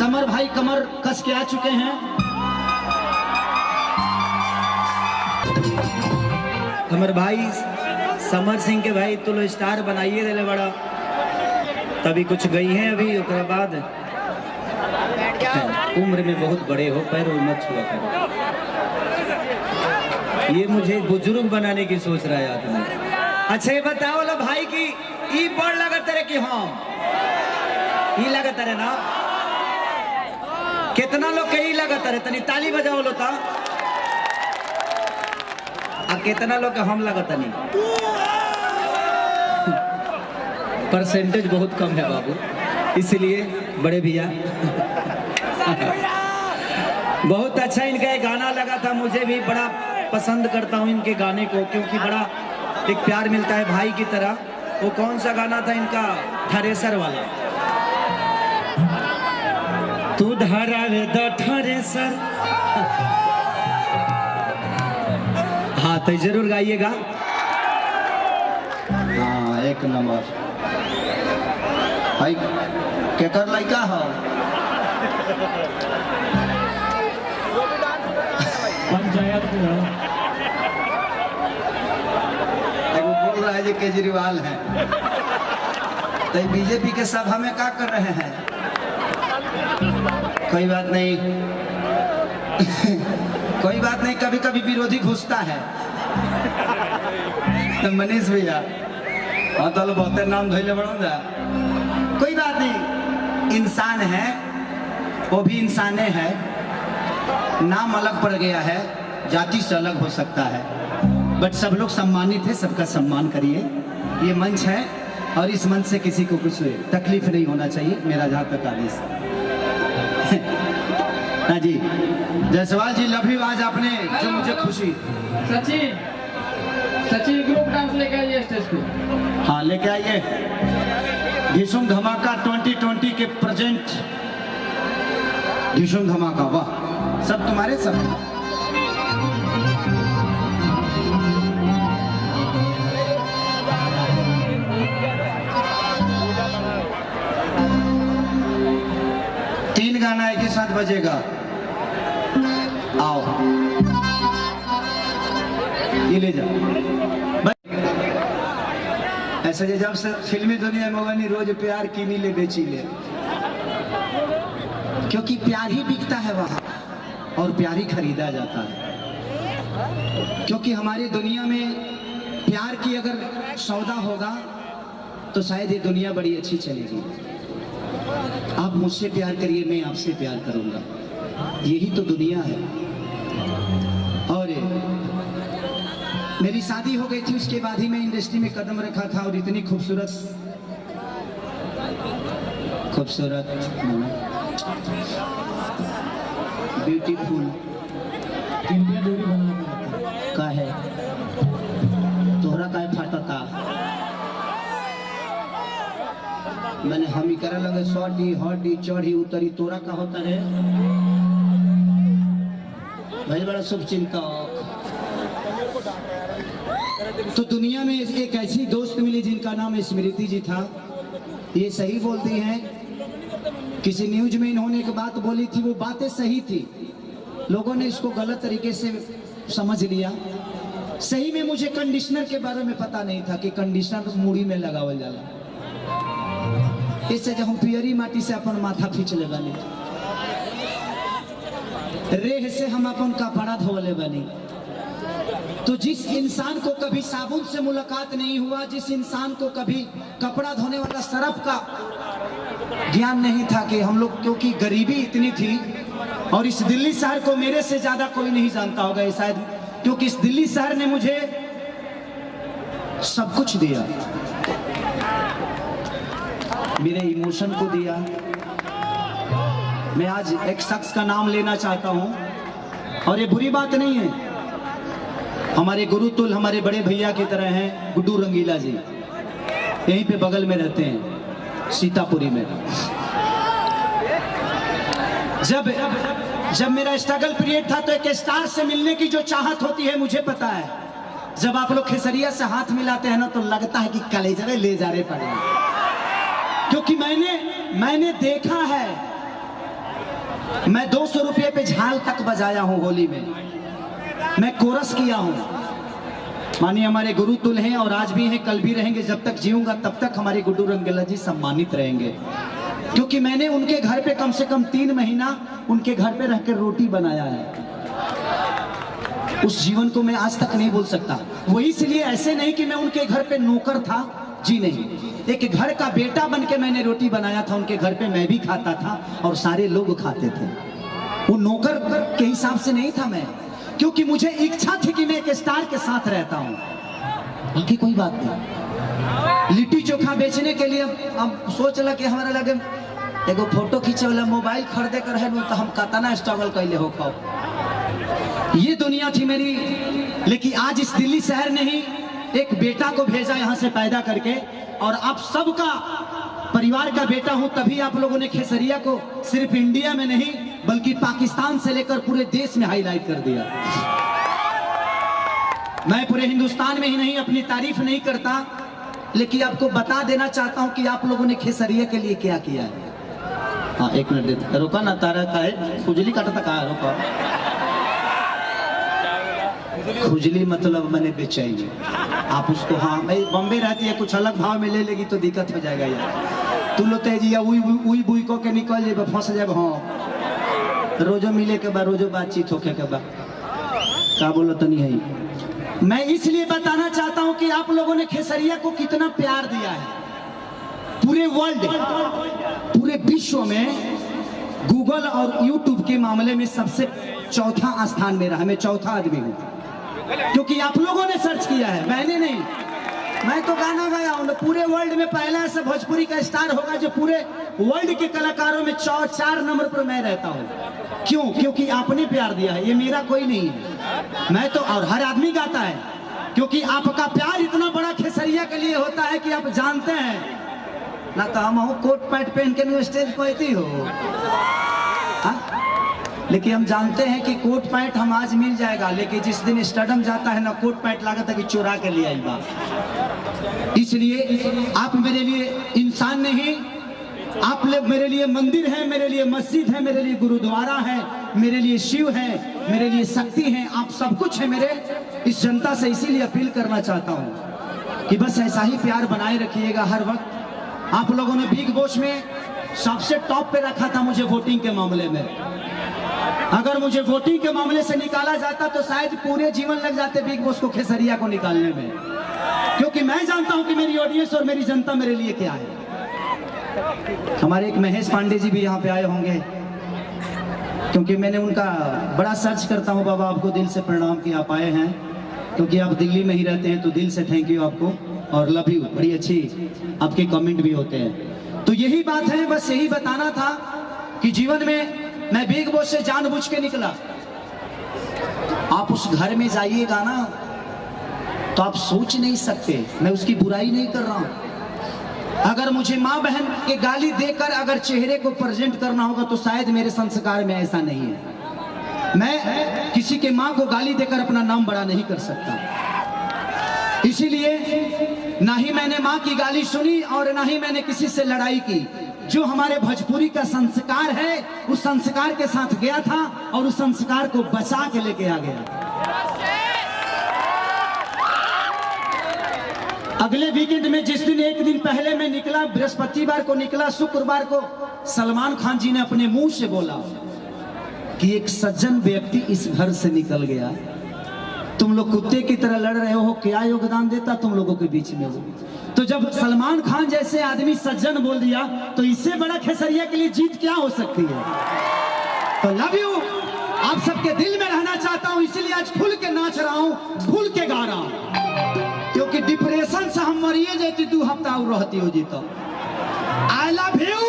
Summer भाई कमर कस के आ चुके हैं। समर भाई समर सिंह के भाई तो लो स्टार बनाइए दिले बड़ा, तभी कुछ गई हैं अभी उसके बाद उम्र में बहुत बड़े हो पैर मत छुआ करो। ये मुझे बुजुर्ग बनाने की सोच रहा है आदमी। अच्छा ये बताओ लो भाई की ई बड़ लगत रे कि हम ई लगत रे ना, कितना लोग के ई लगत रे तनी ताली बजाओ लो ता, आ कितना लोग के हम लगत नहीं। परसेंटेज बहुत कम है बाबू, इसलिए बड़े भैया बहुत अच्छा इनका एक गाना लगा था, मुझे भी बड़ा पसंद करता हूँ इनके गाने को, क्योंकि बड़ा एक प्यार मिलता है भाई की तरह। वो कौन सा गाना था इनका, थ्रेसर वाला, तू धरावे द थ्रेसर। हाँ तो जरूर गाइएगा। हाँ एक नंबर भाई केकर लड़का हो पंचायत बोल रहा है जो केजरीवाल है, तो बीजेपी के सभा में क्या कर रहे हैं? कोई बात नहीं कोई बात नहीं, कभी कभी विरोधी घुसता है। तो मनीष भैया हाँ तो बहुत नाम धोले बड़ो जा, कोई बात नहीं, इंसान है वो भी इंसाने है, नाम अलग पड़ गया है, जाति से अलग हो सकता है, बट सब लोग सम्मानित है, सबका सम्मान करिए। ये मंच है और इस मंच से किसी को कुछ तकलीफ नहीं होना चाहिए, मेरा जहाँ तक आदेश। हाँ जी जायसवाल जी लव यू, आज आपने जो मुझे खुशी। सचिन सचिन ग्रुप डांस लेके आइए स्टेज पे। हाँ लेके आइए, धीशुम धमाका 2020 के प्रेजेंट धीशुम धमाका, वाह सब तुम्हारे सब। तीन गाना एक ही साथ बजेगा, आओ ये ले जाओ। ऐसा जब से फिल्मी दुनिया में बनी रोज प्यार कीनी ले बेची ले, क्योंकि प्यार ही बिकता है वहां और प्यार ही खरीदा जाता है। क्योंकि हमारी दुनिया में प्यार की अगर सौदा होगा तो शायद ये दुनिया बड़ी अच्छी चलेगी। आप मुझसे प्यार करिए, मैं आपसे प्यार करूंगा, यही तो दुनिया है। और मेरी शादी हो गई थी, उसके बाद ही मैं इंडस्ट्री में कदम रखा था, और इतनी खूबसूरत ब्यूटीफुल का है तोहरा का फाटता, मैंने हम ही करे लगे सौटी हटी चढ़ी उतरी, तोरा का होता है भाई बड़ा शुभ चिंतक। तो दुनिया में एक ऐसी दोस्त मिली जिनका नाम स्मृति जी था, ये सही बोलती हैं। किसी न्यूज में इन्होंने एक बात बोली थी, वो बातें सही थी, लोगों ने इसको गलत तरीके से समझ लिया। सही में मुझे कंडीशनर के बारे में पता नहीं था कि कंडीशनर मुड़ी में लगावल जाला, इससे जब हम पियरी माटी से अपन माथा खींच ले बनी, रेह से हम अपन कपड़ा धोले बनी। तो जिस इंसान को कभी साबुन से मुलाकात नहीं हुआ, जिस इंसान को कभी कपड़ा धोने वाला सरफ का ज्ञान नहीं था कि हम लोग, क्योंकि गरीबी इतनी थी, और इस दिल्ली शहर को मेरे से ज्यादा कोई नहीं जानता होगा शायद, क्योंकि इस दिल्ली शहर ने मुझे सब कुछ दिया, मेरे इमोशन को दिया। मैं आज एक शख्स का नाम लेना चाहता हूं, और ये बुरी बात नहीं है, हमारे गुरु तुल हमारे बड़े भैया की तरह हैं गुड्डू रंगीला जी, यहीं पे बगल में रहते हैं सीतापुरी में। जब मेरा स्ट्रगल पीरियड था तो एक स्टार से मिलने की जो चाहत होती है मुझे पता है, जब आप लोग खेसरिया से हाथ मिलाते हैं ना तो लगता है कि कलेजे ले जा रहे पड़े, क्योंकि मैंने देखा है मैं 200 रुपये पे झाल तक बजाया हूँ होली में, मैं कोरस किया हूँ। मानिए हमारे गुरु तुल हैं और आज भी हैं, कल भी रहेंगे। जब तक जीऊंगा तब तक हमारे गुड्डू रंगीला जी सम्मानित रहेंगे, क्योंकि मैंने उनके घर पे कम से कम 3 महीना उनके घर पे रहकर रोटी बनाया है। उस जीवन को मैं आज तक नहीं भूल सकता। वो इसलिए ऐसे नहीं कि मैं उनके घर पे नौकर था, जी नहीं, एक घर का बेटा बन के मैंने रोटी बनाया था उनके घर पे। मैं भी खाता था और सारे लोग खाते थे। वो नौकर के हिसाब से नहीं था मैं, क्योंकि मुझे इच्छा थी कि मैं एक स्टार के साथ रहता हूँ। बाकी कोई बात नहीं। लिट्टी चोखा बेचने के लिए अब सोच लगा कि हमारा लगे एगो फोटो खींचे वाला मोबाइल खरीदे कर है तो हम कतना स्ट्रगल कैले हो खाओ। ये दुनिया थी मेरी। लेकिन आज इस दिल्ली शहर ने ही एक बेटा को भेजा यहाँ से पैदा करके, और आप सबका परिवार का बेटा हूं, तभी आप लोगों ने खेसरिया को सिर्फ इंडिया में नहीं बल्कि पाकिस्तान से लेकर पूरे देश में हाईलाइट कर दिया। मैं पूरे हिंदुस्तान में ही नहीं अपनी तारीफ नहीं करता, लेकिन आपको बता देना चाहता हूं कि आप लोगों ने खेसरिया के लिए क्या किया है। हाँ, 1 मिनट रुका ना, तारा का है खुजली काटा था, कहा रुका। खुजली मतलब मैंने बेचैनी। आप उसको, हाँ मैं बॉम्बे रहती है, कुछ अलग भाव में ले लेगी तो दिक्कत हो जाएगा यार। तू लोग तेजी उई बुई को के निकल जाए, फंस जाए। हाँ, रोजो मिले के बाद, रोजो बातचीत होके के बाद क्या बोलो तो नहीं है। मैं इसलिए बताना चाहता हूं कि आप लोगों ने खेसरिया को कितना प्यार दिया है। पूरे वर्ल्ड, पूरे विश्व में गूगल और यूट्यूब के मामले में सबसे चौथा स्थान में रहा। मैं चौथा आदमी हूं, क्योंकि आप लोगों ने सर्च किया है, मैंने नहीं। मैं तो गाना गाया हूं। पूरे वर्ल्ड में पहला ऐसा भोजपुरी का स्टार होगा जो पूरे वर्ल्ड के कलाकारों में 4 नंबर पर मैं रहता हूं। क्यों? क्योंकि आपने प्यार दिया है, ये मेरा कोई नहीं है। मैं तो, और हर आदमी गाता है, क्योंकि आपका प्यार इतना बड़ा खेसरिया के लिए होता है कि आप जानते हैं ना। तो हम कोट पैंट पहन के स्टेज पर आती हो, लेकिन हम जानते हैं कि कोट पैंट हम आज मिल जाएगा, लेकिन जिस दिन स्टेडियम जाता है ना, कोट पैंट लागत है कि चुरा के लिए आई बात। इसलिए आप मेरे लिए इंसान नहीं, आप मेरे लिए मंदिर है, मेरे लिए मस्जिद है, मेरे लिए गुरुद्वारा है, मेरे लिए शिव है, मेरे लिए शक्ति है। आप सब कुछ है मेरे इस जनता से। इसीलिए अपील करना चाहता हूँ कि बस ऐसा ही प्यार बनाए रखिएगा हर वक्त। आप लोगों ने बिग बॉस में सबसे टॉप पे रखा था मुझे वोटिंग के मामले में। अगर मुझे वोटिंग के मामले से निकाला जाता तो शायद पूरे जीवन लग जाते बिग बॉस को खेसरिया को निकालने में, क्योंकि मैं जानता हूं कि मेरी ऑडियंस और मेरी जनता मेरे लिए क्या है। हमारे एक महेश पांडे जी भी यहाँ पे आए होंगे, क्योंकि मैंने उनका बड़ा सर्च करता हूँ। बाबा आपको दिल से प्रणाम कि आप आए हैं, क्योंकि आप दिल्ली में ही रहते हैं, तो दिल से थैंक यू आपको और लव यू। बड़ी अच्छी आपके कमेंट भी होते हैं। तो यही बात है, बस यही बताना था कि जीवन में मैं बिग बॉस से जानबूझ के निकला। आप उस घर में जाइएगा ना तो आप सोच नहीं सकते, मैं उसकी बुराई नहीं कर रहा हूं। अगर मुझे माँ बहन के गाली देकर अगर चेहरे को प्रेजेंट करना होगा तो शायद मेरे संस्कार में ऐसा नहीं है। मैं किसी के माँ को गाली देकर अपना नाम बड़ा नहीं कर सकता। इसीलिए ना ही मैंने माँ की गाली सुनी और ना ही मैंने किसी से लड़ाई की। जो हमारे भोजपुरी का संस्कार है उस संस्कार के साथ गया था और उस संस्कार को बचा के लेके आ गया। अगले वीकेंड में जिस दिन, एक दिन पहले मैं निकला, बृहस्पतिवार को निकला, शुक्रवार को सलमान खान जी ने अपने मुंह से बोला कि एक सज्जन व्यक्ति इस घर से निकल गया। तुम लोग कुत्ते की तरह लड़ रहे हो, क्या योगदान देता तुम लोगों के बीच में हो। तो जब सलमान खान जैसे आदमी सज्जन बोल दिया तो इससे बड़ा खेसरिया के लिए जीत क्या हो सकती है। तो लव यू, आप सबके दिल में रहना चाहता हूं, इसीलिए आज खुल के नाच रहा हूं, खुल के गा रहा हूं, क्योंकि डिप्रेशन से हम मरिए जाती 2 हफ्ता और रहती हो जी। तो आई लव यू।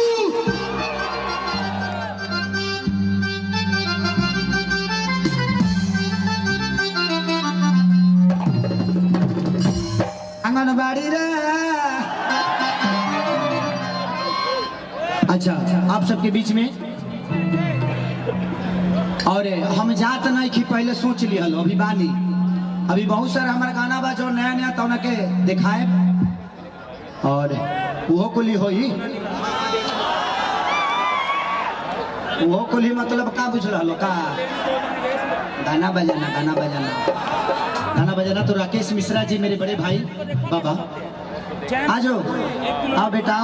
आंगनबाड़ी रे। अच्छा, आप सबके बीच में और हम जात नहीं कि पहले सोच लिया लो, अभी बानी, अभी बहुत सारा हमारा गाना बा जो नया नया तो के दिखाए और वो कुली होई। वो कुल ही मतलब का बुझल लो का गाना बजाना गाना बजाना गाना बजाना। तो राकेश मिश्रा जी मेरे बड़े भाई बाबा आ जाओ, आओ बेटा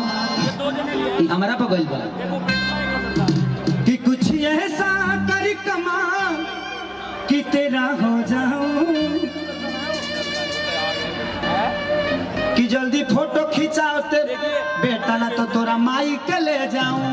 ये हमारा पगल बा कि कुछ ऐसा कर कमाल कि तेरा हो जाऊं, कि जल्दी फोटो खिंचाओ तेरे बेटा ना तो तोरा माई के ले जाऊं।